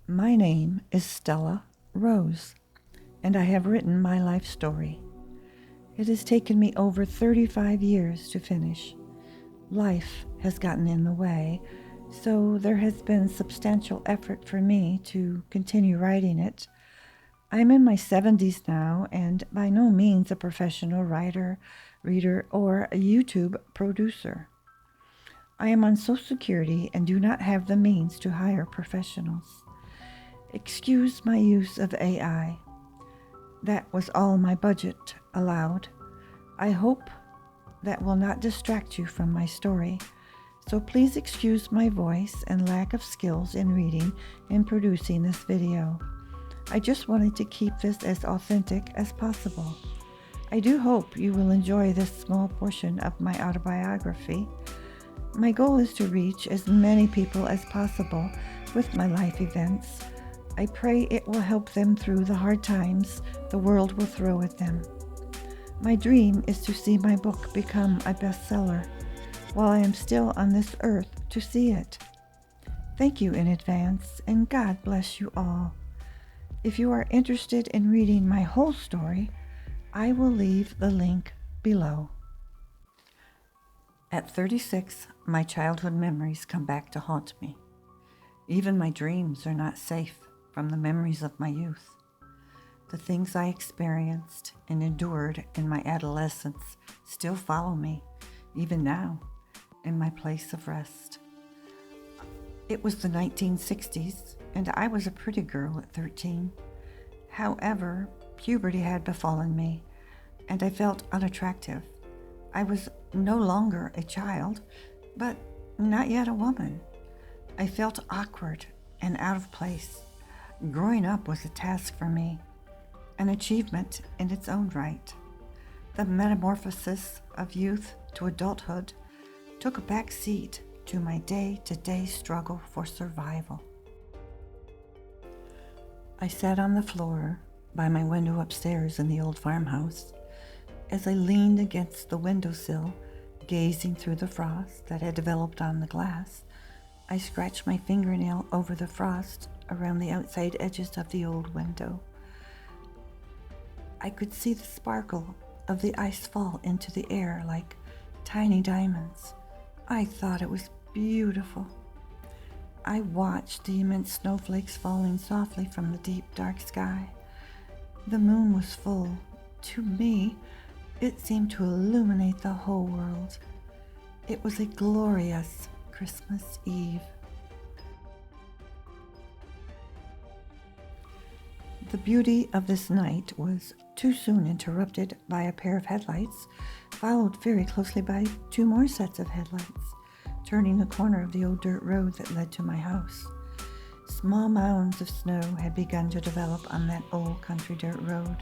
My name is Stella Rose, and I have written my life story. It has taken me over 35 years to finish. Life has gotten in the way, so there has been substantial effort for me to continue writing it. I'm in my 70s now and by no means a professional writer, reader, or a YouTube producer. I am on Social Security and do not have the means to hire professionals. Excuse my use of AI. That was all my budget allowed. I hope that will not distract you from my story, so please excuse my voice and lack of skills in reading and producing this video. I just wanted to keep this as authentic as possible. I do hope you will enjoy this small portion of my autobiography. My goal is to reach as many people as possible with my life events. I pray it will help them through the hard times the world will throw at them. My dream is to see my book become a bestseller while I am still on this earth to see it. Thank you in advance, and God bless you all. If you are interested in reading my whole story, I will leave the link below. At 36, my childhood memories come back to haunt me. Even my dreams are not safe from the memories of my youth. The things I experienced and endured in my adolescence still follow me, even now, in my place of rest. It was the 1960s, and I was a pretty girl at 13. However, puberty had befallen me, and I felt unattractive. I was no longer a child, but not yet a woman. I felt awkward and out of place. Growing up was a task for me, an achievement in its own right. The metamorphosis of youth to adulthood took a back seat to my day-to-day struggle for survival. I sat on the floor by my window upstairs in the old farmhouse. As I leaned against the windowsill, gazing through the frost that had developed on the glass, I scratched my fingernail over the frost around the outside edges of the old window. I could see the sparkle of the ice fall into the air like tiny diamonds. I thought it was beautiful. I watched the immense snowflakes falling softly from the deep, dark sky. The moon was full. To me, it seemed to illuminate the whole world. It was a glorious Christmas Eve. The beauty of this night was too soon interrupted by a pair of headlights, followed very closely by two more sets of headlights, turning the corner of the old dirt road that led to my house. Small mounds of snow had begun to develop on that old country dirt road.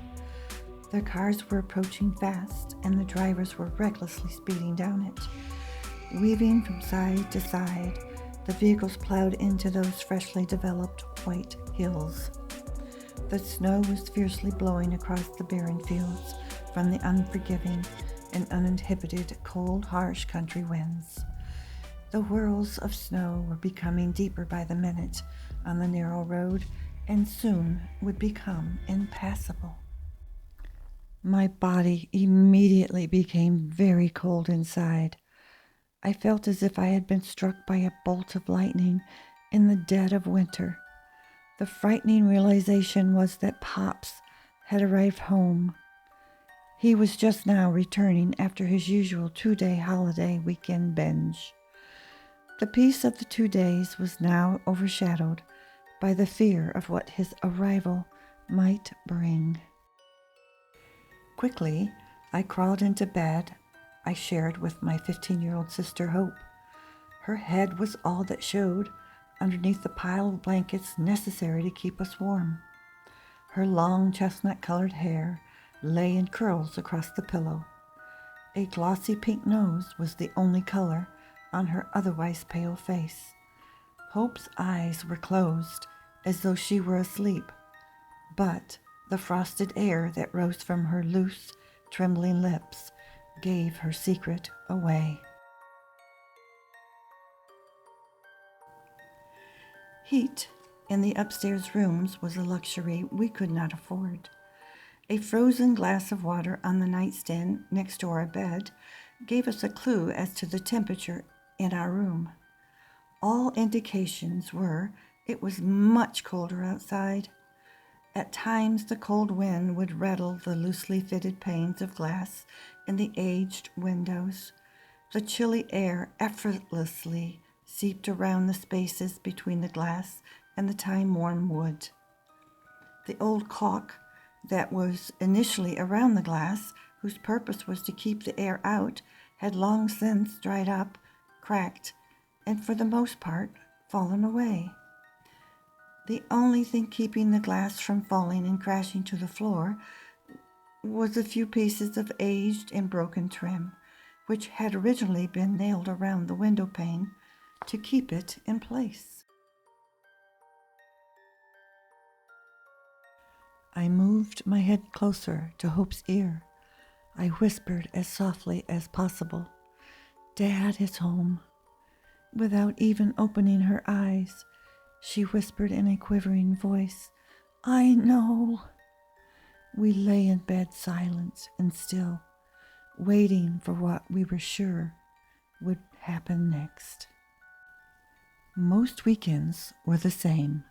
The cars were approaching fast, and the drivers were recklessly speeding down it. Weaving from side to side, the vehicles plowed into those freshly developed white hills. The snow was fiercely blowing across the barren fields from the unforgiving and uninhibited cold, harsh country winds. The whirls of snow were becoming deeper by the minute on the narrow road, and soon would become impassable. My body immediately became very cold inside. I felt as if I had been struck by a bolt of lightning in the dead of winter. The frightening realization was that Pops had arrived home. He was just now returning after his usual 2-day holiday weekend binge. The peace of the 2 days was now overshadowed by the fear of what his arrival might bring. Quickly, I crawled into bed I shared with my 15-year-old sister Hope. Her head was all that showed underneath the pile of blankets necessary to keep us warm. Her long chestnut-colored hair lay in curls across the pillow. A glossy pink nose was the only color on her otherwise pale face. Hope's eyes were closed, as though she were asleep, but the frosted air that rose from her loose, trembling lips gave her secret away. Heat in the upstairs rooms was a luxury we could not afford. A frozen glass of water on the nightstand next to our bed gave us a clue as to the temperature in our room. All indications were it was much colder outside. At times the cold wind would rattle the loosely fitted panes of glass in the aged windows. The chilly air effortlessly seeped around the spaces between the glass and the time-worn wood. The old caulk that was initially around the glass, whose purpose was to keep the air out, had long since dried up, cracked, and for the most part fallen away. The only thing keeping the glass from falling and crashing to the floor was a few pieces of aged and broken trim, which had originally been nailed around the window pane to keep it in place. I moved my head closer to Hope's ear. I whispered as softly as possible, "Dad is home." Without even opening her eyes, she whispered in a quivering voice, "I know." We lay in bed silent and still, waiting for what we were sure would happen next. Most weekends were the same,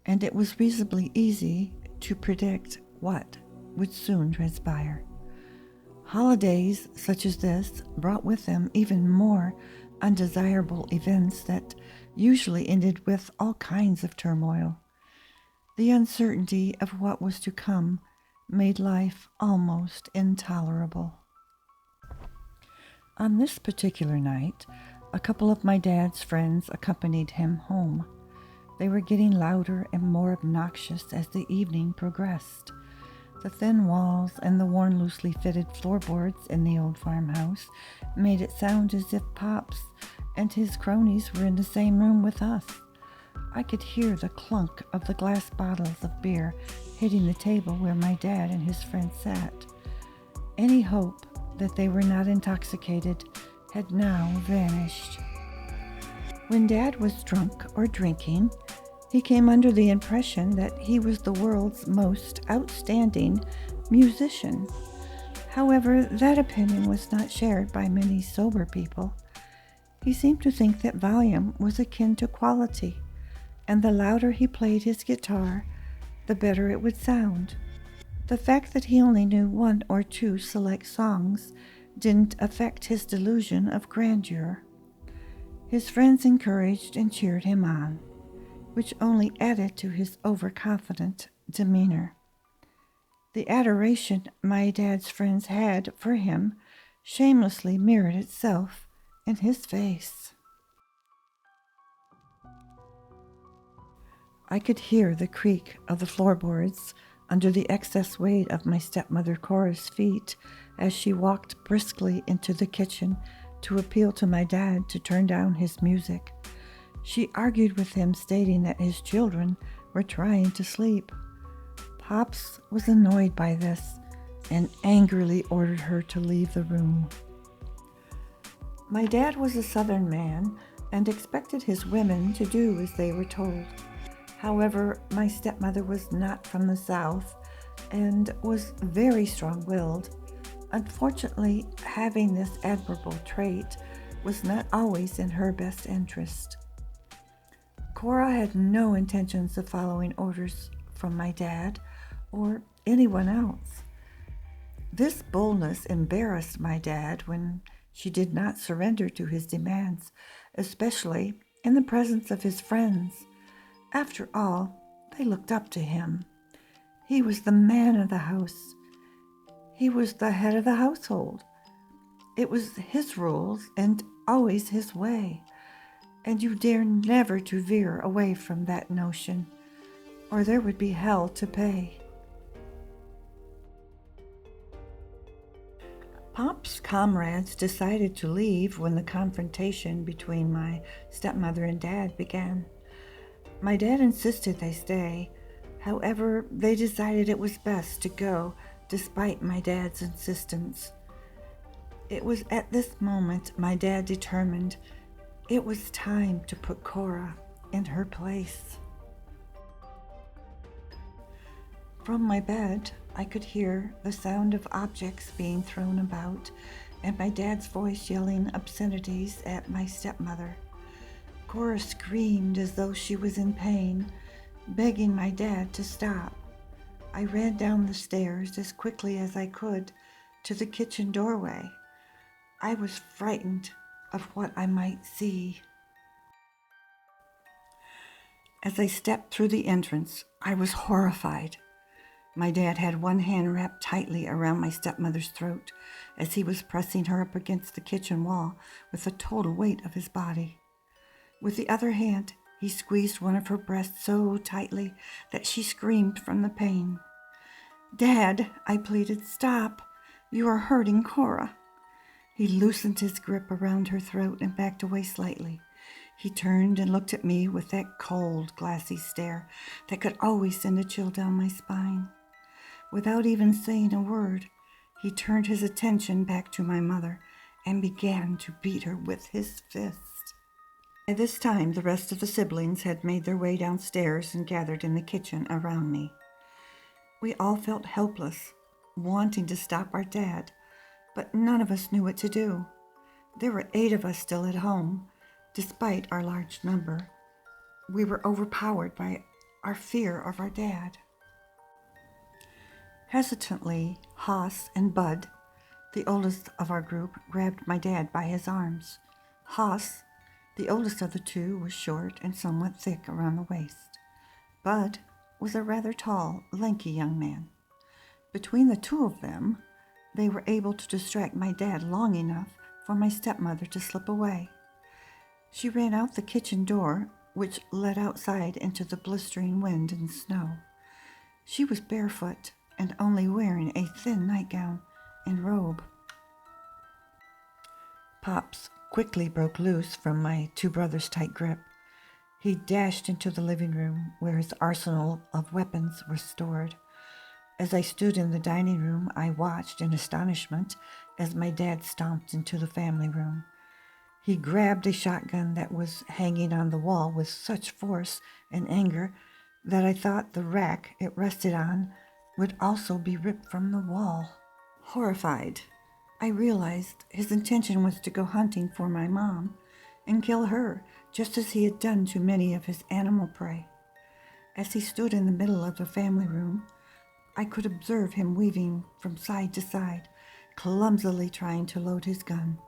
and it was reasonably easy to predict what would soon transpire. Holidays such as this brought with them even more undesirable events that usually ended with all kinds of turmoil. The uncertainty of what was to come made life almost intolerable. On this particular night, a couple of my dad's friends accompanied him home. They were getting louder and more obnoxious as the evening progressed. The thin walls and the worn, loosely fitted floorboards in the old farmhouse made it sound as if Pops and his cronies were in the same room with us. I could hear the clunk of the glass bottles of beer hitting the table where my dad and his friends sat. Any hope that they were not intoxicated had now vanished. When Dad was drunk or drinking, he came under the impression that he was the world's most outstanding musician. However, that opinion was not shared by many sober people. He seemed to think that volume was akin to quality, and the louder he played his guitar, the better it would sound. The fact that he only knew one or two select songs didn't affect his delusion of grandeur. His friends encouraged and cheered him on, which only added to his overconfident demeanor. The adoration my dad's friends had for him shamelessly mirrored itself in his face. I could hear the creak of the floorboards under the excess weight of my stepmother Cora's feet as she walked briskly into the kitchen to appeal to my dad to turn down his music. She argued with him, stating that his children were trying to sleep. Pops was annoyed by this and angrily ordered her to leave the room. My dad was a Southern man and expected his women to do as they were told. However, my stepmother was not from the South and was very strong-willed. Unfortunately, having this admirable trait was not always in her best interest. Cora had no intentions of following orders from my dad or anyone else. This boldness embarrassed my dad when she did not surrender to his demands, especially in the presence of his friends. After all, they looked up to him. He was the man of the house. He was the head of the household. It was his rules and always his way, and you dare never to veer away from that notion, or there would be hell to pay. Pop's comrades decided to leave when the confrontation between my stepmother and Dad began. My dad insisted they stay. However, they decided it was best to go despite my dad's insistence. It was at this moment my dad determined it was time to put Cora in her place. From my bed, I could hear the sound of objects being thrown about and my dad's voice yelling obscenities at my stepmother. Cora screamed as though she was in pain, begging my dad to stop. I ran down the stairs as quickly as I could to the kitchen doorway. I was frightened of what I might see. As I stepped through the entrance, I was horrified. My dad had one hand wrapped tightly around my stepmother's throat as he was pressing her up against the kitchen wall with the total weight of his body. With the other hand, he squeezed one of her breasts so tightly that she screamed from the pain. "Dad," I pleaded, "stop. You are hurting Cora." He loosened his grip around her throat and backed away slightly. He turned and looked at me with that cold, glassy stare that could always send a chill down my spine. Without even saying a word, he turned his attention back to my mother and began to beat her with his fist. By this time, the rest of the siblings had made their way downstairs and gathered in the kitchen around me. We all felt helpless, wanting to stop our dad, but none of us knew what to do. There were 8 of us still at home, despite our large number. We were overpowered by our fear of our dad. Hesitantly, Haas and Bud, the oldest of our group, grabbed my dad by his arms. Haas, the oldest of the 2, was short and somewhat thick around the waist. Bud was a rather tall, lanky young man. Between the 2 of them, they were able to distract my dad long enough for my stepmother to slip away. She ran out the kitchen door, which led outside into the blistering wind and snow. She was barefoot and only wearing a thin nightgown and robe. Pops quickly broke loose from my 2 brothers' tight grip. He dashed into the living room where his arsenal of weapons was stored. As I stood in the dining room, I watched in astonishment as my dad stomped into the family room. He grabbed a shotgun that was hanging on the wall with such force and anger that I thought the rack it rested on would also be ripped from the wall. Horrified, I realized his intention was to go hunting for my mom and kill her, just as he had done to many of his animal prey. As he stood in the middle of the family room, I could observe him weaving from side to side, clumsily trying to load his gun.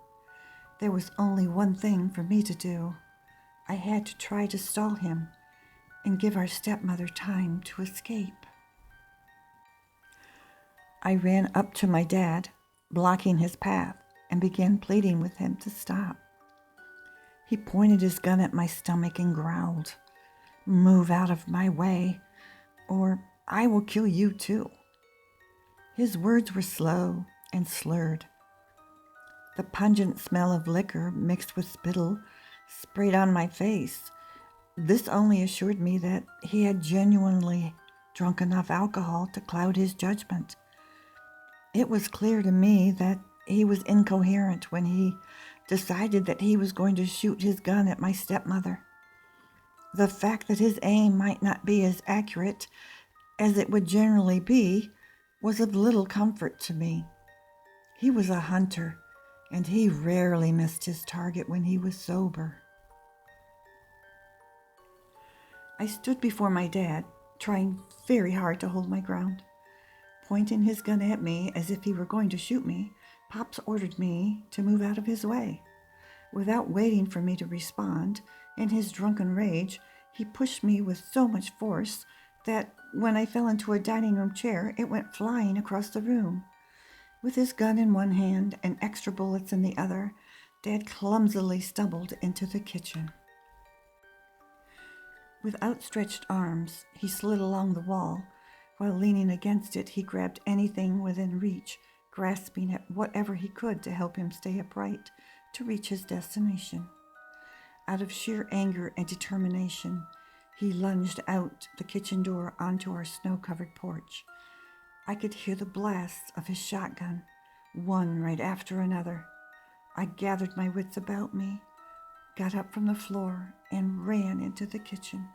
There was only one thing for me to do. I had to try to stall him and give our stepmother time to escape. I ran up to my dad, blocking his path, and began pleading with him to stop. He pointed his gun at my stomach and growled, "Move out of my way, or I will kill you too." His words were slow and slurred. The pungent smell of liquor mixed with spittle sprayed on my face. This only assured me that he had genuinely drunk enough alcohol to cloud his judgment. It was clear to me that he was incoherent when he decided that he was going to shoot his gun at my stepmother. The fact that his aim might not be as accurate as it would generally be was of little comfort to me. He was a hunter, and he rarely missed his target when he was sober. I stood before my dad, trying very hard to hold my ground. Pointing his gun at me as if he were going to shoot me, Pops ordered me to move out of his way. Without waiting for me to respond, in his drunken rage, he pushed me with so much force that when I fell into a dining room chair, it went flying across the room. With his gun in one hand and extra bullets in the other, Dad clumsily stumbled into the kitchen. With outstretched arms, he slid along the wall. While leaning against it, he grabbed anything within reach, grasping at whatever he could to help him stay upright to reach his destination. Out of sheer anger and determination, he lunged out the kitchen door onto our snow-covered porch. I could hear the blasts of his shotgun, one right after another. I gathered my wits about me, got up from the floor, and ran into the kitchen.